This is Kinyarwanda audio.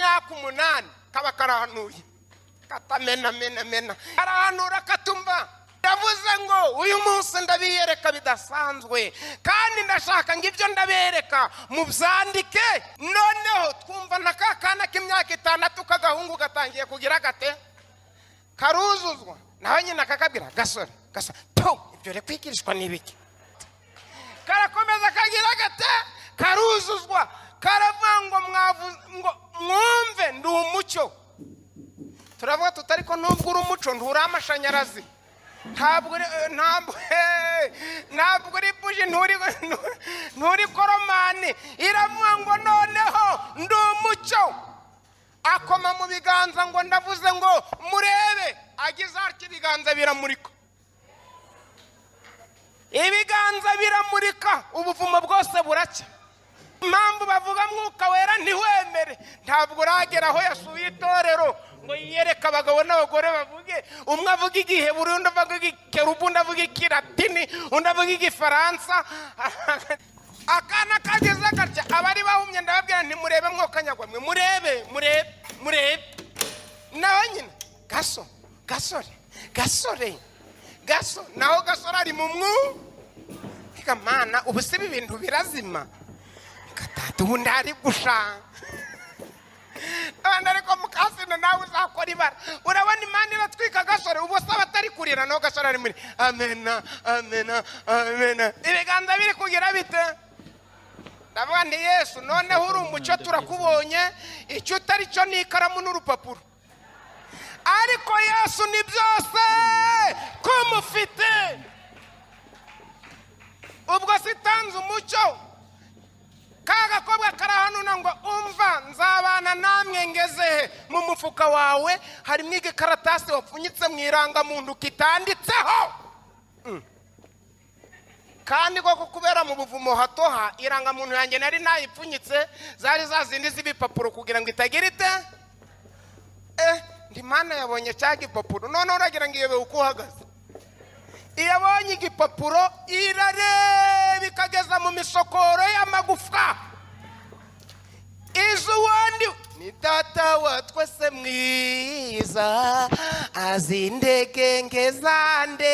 k'imyaka 8 kaba karahanuye katamena arahanura katumva yavuze ngo uyu munsi ndabiyereka bidasanzwe kandi ndashaka ngo ibyo ndabereka mu byandike. Noneho twumva nakakana k'imyaka 6 kagahungu gatangiye kugira gate karuzuzwa naho nyina kakabira gasore ibyo re kwigirishwa nibiki. Karakomeza kagira gate karuzuzwa karavuga ngo mwumve ndi umucyo. Turavuga tutari ko nubwo uri umucyo ndura amashanyarazi ntabwo uri buji nturi koromani. Iravuga ngo noneho ndi umucyo akoma mu biganza ngo ndavuze ngo murebe agize ati ibiganza biramurika. Ibiganza biramurika ubuvumo bwose buracya. Impamvu bavuga mwuka wera ntiwemere ntabwo uragera aho yasuye itorero ngo yiyereka abagabo n'abagore bavuge. Umwe avuga igiheburi undi avuga igikerubu undi avuga ikilatini undi avuga igifaransa. Akana kageze gatya abari bahumye ndababwira nti murebe mwokanyagwa mwe murebe nawe nyine gasore naho gasore ari mu mwuka. Mana ubu si ibintu birazima katatu ndari gusha abana ariko mukasina nawe uzakora ibara. Urabona Imana iratwika gasore ubu saba atari kurira no gasore ari muri amena. Ibiganza biri kugira bite? Ndavuga nti Yesu noneho uri umucyo turakubonye icyo utari cyo ni ikaramu n'urupapuro. Ariko Yesu ni byose kumufite. Ubwo sitanze umucyo kagakobwa karahanuna ngo umva nzabana namwe ngeze mu mufuka wawe harimo igikaratasi wapfunyitse mu irangamuntu kitanditseho. Kandi koko kubera mu buvumo hatoha irangamuntu yanjye nari nayipfunyitse zari zazindi z'ibipapuro kugira ngo itagira ite ndi Mana yabonye cya gipapuro none uragira ngo iyebe uko uhagaze. Iyabonye igipapuro irareba ikageza mu misokoro y'amagufwa. Izo wandi ni data wa twese mwiza azindege ngezande.